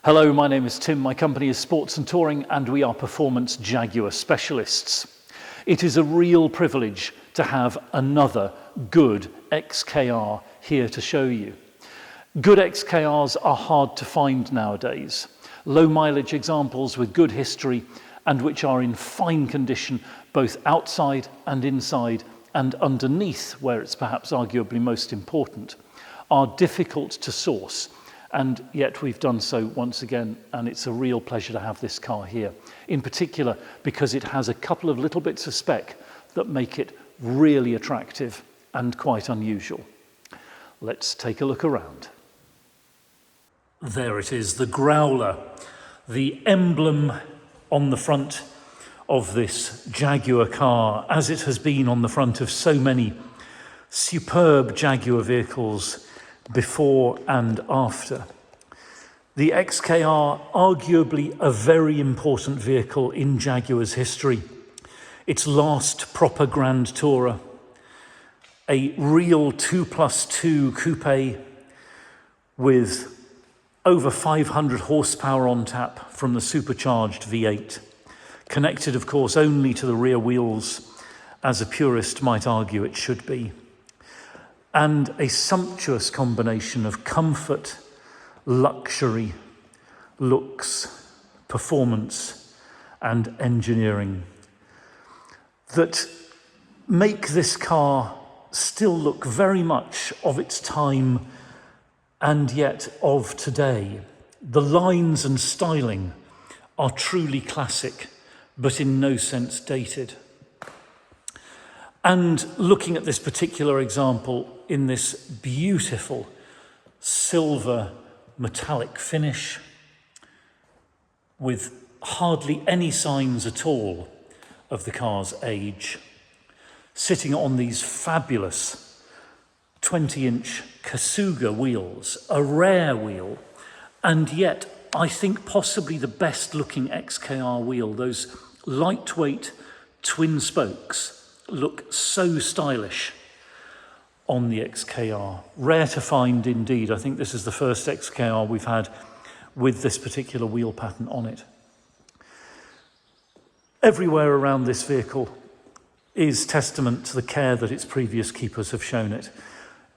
Hello, my name is Tim. My company is Sports and Touring, and we are performance Jaguar specialists. It is a real privilege to have another good XKR here to show you. Good XKRs are hard to find nowadays. Low mileage examples with good history and which are in fine condition both outside and inside and underneath, where it's perhaps arguably most important, are difficult to source. And yet we've done so once again, and it's a real pleasure to have this car here, in particular because it has a couple of little bits of spec that make it really attractive and quite unusual. Let's take a look around. There it is, the Growler, the emblem on the front of this Jaguar car, as it has been on the front of so many superb Jaguar vehicles before and after. The XKR, arguably a very important vehicle in Jaguar's history. Its last proper Grand Tourer, a real 2+2 coupe with over 500 horsepower on tap from the supercharged V8, connected of course only to the rear wheels, as a purist might argue it should be. And a sumptuous combination of comfort, luxury, looks, performance, and engineering that make this car still look very much of its time and yet of today. The lines and styling are truly classic, but in no sense dated. And looking at this particular example in this beautiful silver metallic finish with hardly any signs at all of the car's age, sitting on these fabulous 20-inch Kasuga wheels, a rare wheel, and yet I think possibly the best looking XKR wheel. Those lightweight twin spokes look so stylish on the XKR. Rare to find indeed. I think this is the first XKR we've had with this particular wheel pattern on it. Everywhere around this vehicle is testament to the care that its previous keepers have shown it.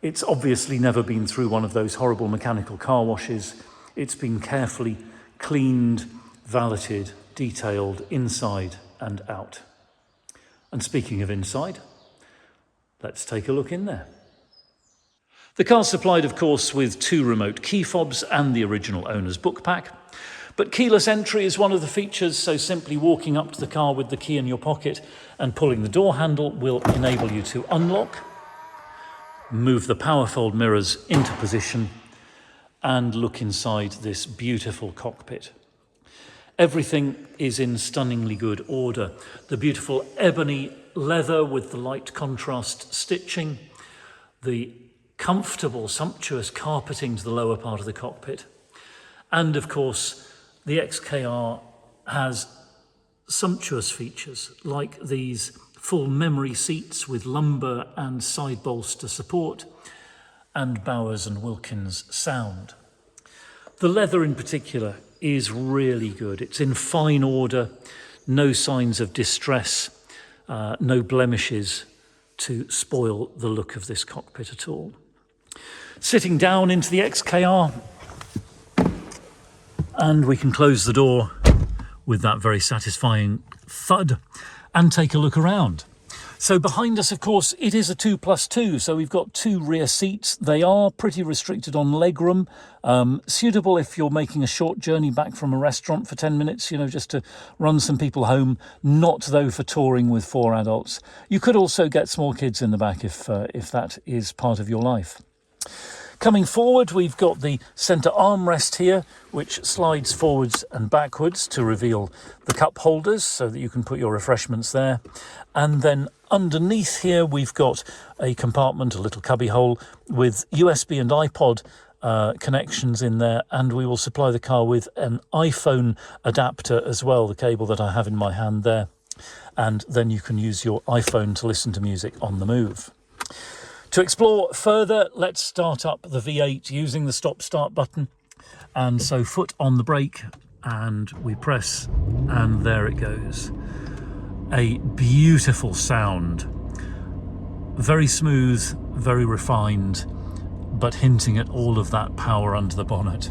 It's obviously never been through one of those horrible mechanical car washes. It's been carefully cleaned, valeted, detailed inside and out. And speaking of inside, let's take a look in there. The car's supplied, of course, with 2 remote key fobs and the original owner's book pack. But keyless entry is one of the features, so simply walking up to the car with the key in your pocket and pulling the door handle will enable you to unlock, move the power fold mirrors into position, and look inside this beautiful cockpit. Everything is in stunningly good order. The beautiful ebony leather with the light contrast stitching, the comfortable, sumptuous carpeting to the lower part of the cockpit. And of course, the XKR has sumptuous features like these full memory seats with lumbar and side bolster support and Bowers and Wilkins sound. The leather in particular is really good. It's in fine order, no signs of distress, no blemishes to spoil the look of this cockpit at all. Sitting down into the XKR, and we can close the door with that very satisfying thud and take a look around. So behind us, of course, it is a 2+2, so we've got 2 rear seats. They are pretty restricted on legroom, suitable if you're making a short journey back from a restaurant for 10 minutes, just to run some people home, not though for touring with 4 adults. You could also get small kids in the back if that is part of your life. Coming forward, we've got the centre armrest here, which slides forwards and backwards to reveal the cup holders so that you can put your refreshments there. And then underneath here, we've got a compartment, a little cubby hole with USB and iPod connections in there. And we will supply the car with an iPhone adapter as well, the cable that I have in my hand there. And then you can use your iPhone to listen to music on the move. To explore further, let's start up the V8 using the stop-start button. And so foot on the brake and we press, and there it goes. A beautiful sound. Very smooth, very refined, but hinting at all of that power under the bonnet.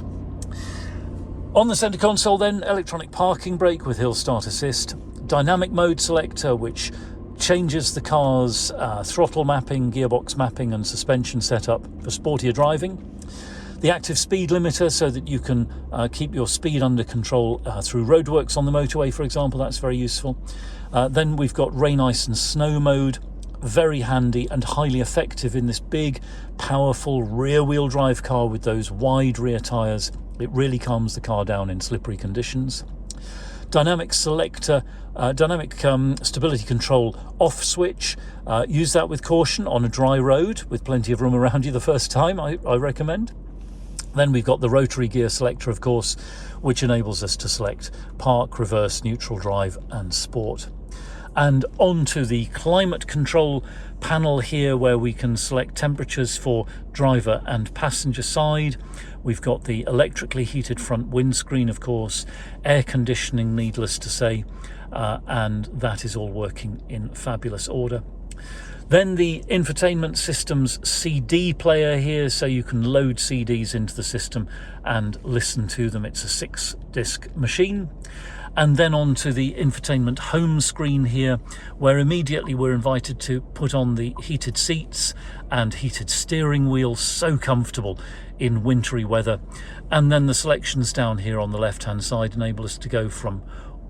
On the centre console then, electronic parking brake with hill start assist, dynamic mode selector which changes the car's throttle mapping, gearbox mapping and suspension setup for sportier driving. The active speed limiter so that you can keep your speed under control through roadworks on the motorway, for example. That's very useful. Then we've got rain, ice and snow mode. Very handy and highly effective in this big, powerful rear-wheel drive car with those wide rear tyres. It really calms the car down in slippery conditions. Dynamic selector, dynamic stability control off switch. Use that with caution on a dry road with plenty of room around you the first time, I recommend. Then we've got the rotary gear selector, of course, which enables us to select park, reverse, neutral drive and sport. And onto the climate control panel here where we can select temperatures for driver and passenger side. We've got the electrically heated front windscreen, of course, air conditioning, needless to say, and that is all working in fabulous order. Then the infotainment system's CD player here, so you can load CDs into the system and listen to them. It's a 6-disc machine. And then on to the infotainment home screen here, where immediately we're invited to put on the heated seats and heated steering wheel, so comfortable in wintry weather. And then the selections down here on the left-hand side enable us to go from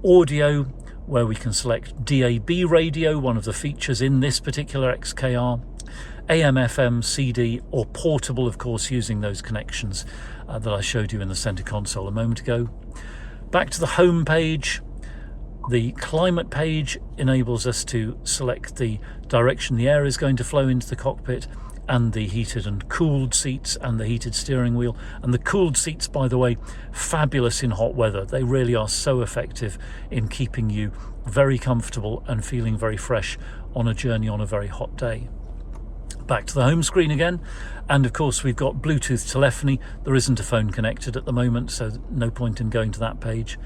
audio, where we can select DAB radio, one of the features in this particular XKR, AM, FM, CD, or portable, of course, using those connections that I showed you in the center console a moment ago. Back to the home page. The climate page enables us to select the direction the air is going to flow into the cockpit, and the heated and cooled seats and the heated steering wheel. And the cooled seats, by the way, fabulous in hot weather. They really are so effective in keeping you very comfortable and feeling very fresh on a journey on a very hot day. Back to the home screen again, and of course we've got Bluetooth telephony. There isn't a phone connected at the moment, so no point in going to that page.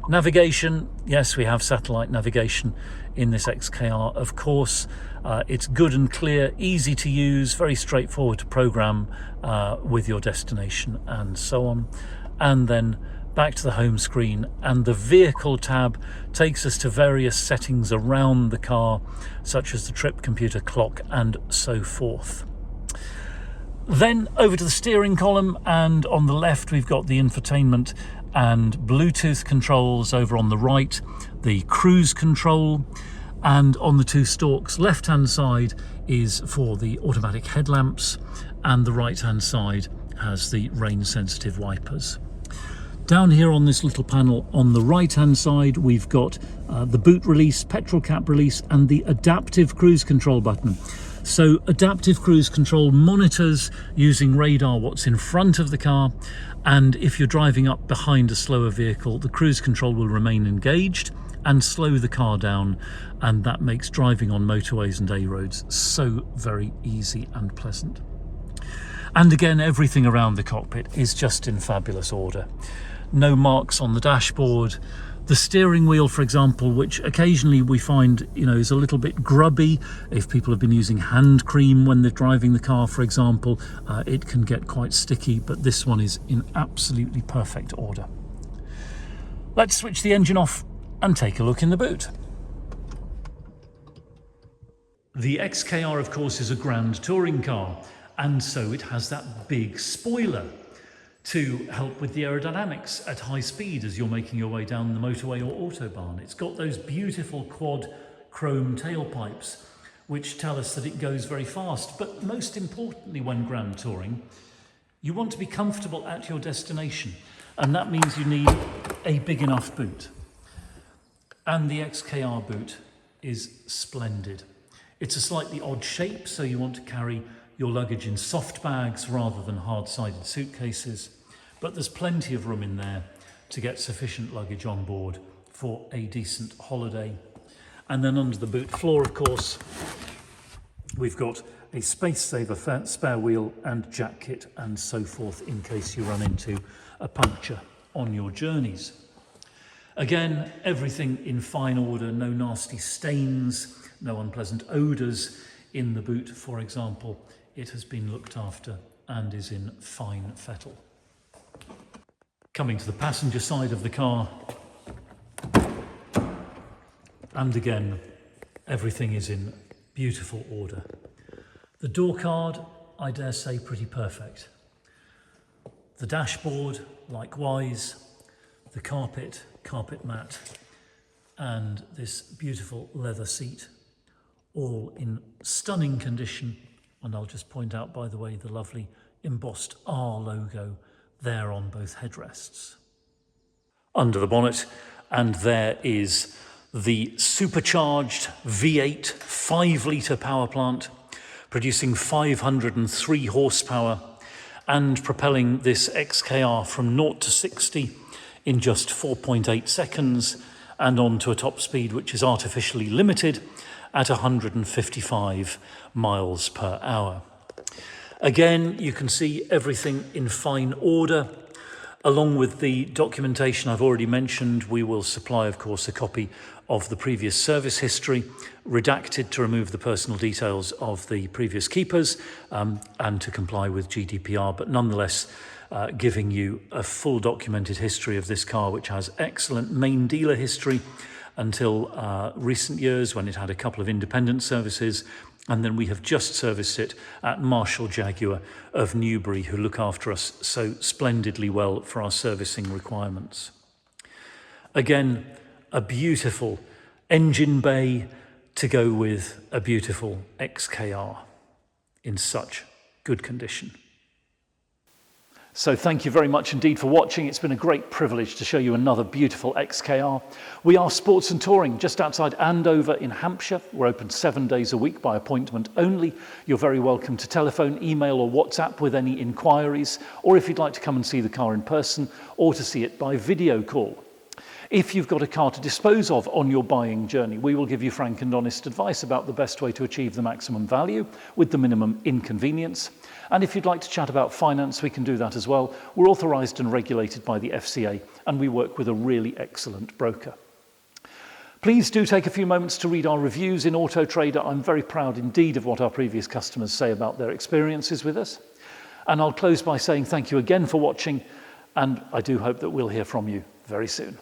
Navigation, yes, we have satellite navigation in this XKR, of course. It's good and clear, easy to use, very straightforward to program with your destination and so on. And then back to the home screen, and the vehicle tab takes us to various settings around the car, such as the trip computer, clock and so forth. Then over to the steering column, and on the left we've got the infotainment and Bluetooth controls. Over on the right, the cruise control, and on the two stalks, left hand side is for the automatic headlamps and the right hand side has the rain sensitive wipers. Down here on this little panel on the right hand side we've got the boot release, petrol cap release and the adaptive cruise control button. So adaptive cruise control monitors using radar what's in front of the car, and if you're driving up behind a slower vehicle, the cruise control will remain engaged and slow the car down, and that makes driving on motorways and A roads so very easy and pleasant. And again, everything around the cockpit is just in fabulous order. No marks on the dashboard. The steering wheel, for example, which occasionally we find, is a little bit grubby. If people have been using hand cream when they're driving the car, for example, it can get quite sticky, but this one is in absolutely perfect order. Let's switch the engine off and take a look in the boot. The XKR, of course, is a grand touring car, and so it has that big spoiler to help with the aerodynamics at high speed as you're making your way down the motorway or autobahn. It's got those beautiful quad chrome tailpipes which tell us that it goes very fast, but most importantly when grand touring, you want to be comfortable at your destination, and that means you need a big enough boot. And the XKR boot is splendid. It's a slightly odd shape, so you want to carry your luggage in soft bags rather than hard-sided suitcases, but there's plenty of room in there to get sufficient luggage on board for a decent holiday. And then under the boot floor, of course, we've got a space saver spare wheel and jack kit and so forth in case you run into a puncture on your journeys. Again, everything in fine order, no nasty stains, no unpleasant odours in the boot, for example. It has been looked after and is in fine fettle. Coming to the passenger side of the car, and again, everything is in beautiful order. The door card, I dare say, pretty perfect. The dashboard, likewise. The carpet mat, and this beautiful leather seat, all in stunning condition. And I'll just point out, by the way, the lovely embossed R logo there on both headrests. Under the bonnet, and there is the supercharged V8 5-litre power plant, producing 503 horsepower and propelling this XKR from 0 to 60 in just 4.8 seconds and on to a top speed which is artificially limited at 155 miles per hour. Again, you can see everything in fine order. Along with the documentation I've already mentioned, we will supply, of course, a copy of the previous service history, redacted to remove the personal details of the previous keepers and to comply with GDPR, but nonetheless giving you a full documented history of this car, which has excellent main dealer history until recent years when it had a couple of independent services. And then we have just serviced it at Marshall Jaguar of Newbury, who look after us so splendidly well for our servicing requirements. Again, a beautiful engine bay to go with a beautiful XKR in such good condition. So thank you very much indeed for watching. It's been a great privilege to show you another beautiful XKR. We are Sports and Touring just outside Andover in Hampshire. We're open 7 days a week by appointment only. You're very welcome to telephone, email or WhatsApp with any inquiries, or if you'd like to come and see the car in person or to see it by video call. If you've got a car to dispose of on your buying journey, we will give you frank and honest advice about the best way to achieve the maximum value with the minimum inconvenience. And if you'd like to chat about finance, we can do that as well. We're authorised and regulated by the FCA, and we work with a really excellent broker. Please do take a few moments to read our reviews in Auto Trader. I'm very proud indeed of what our previous customers say about their experiences with us. And I'll close by saying thank you again for watching, and I do hope that we'll hear from you very soon.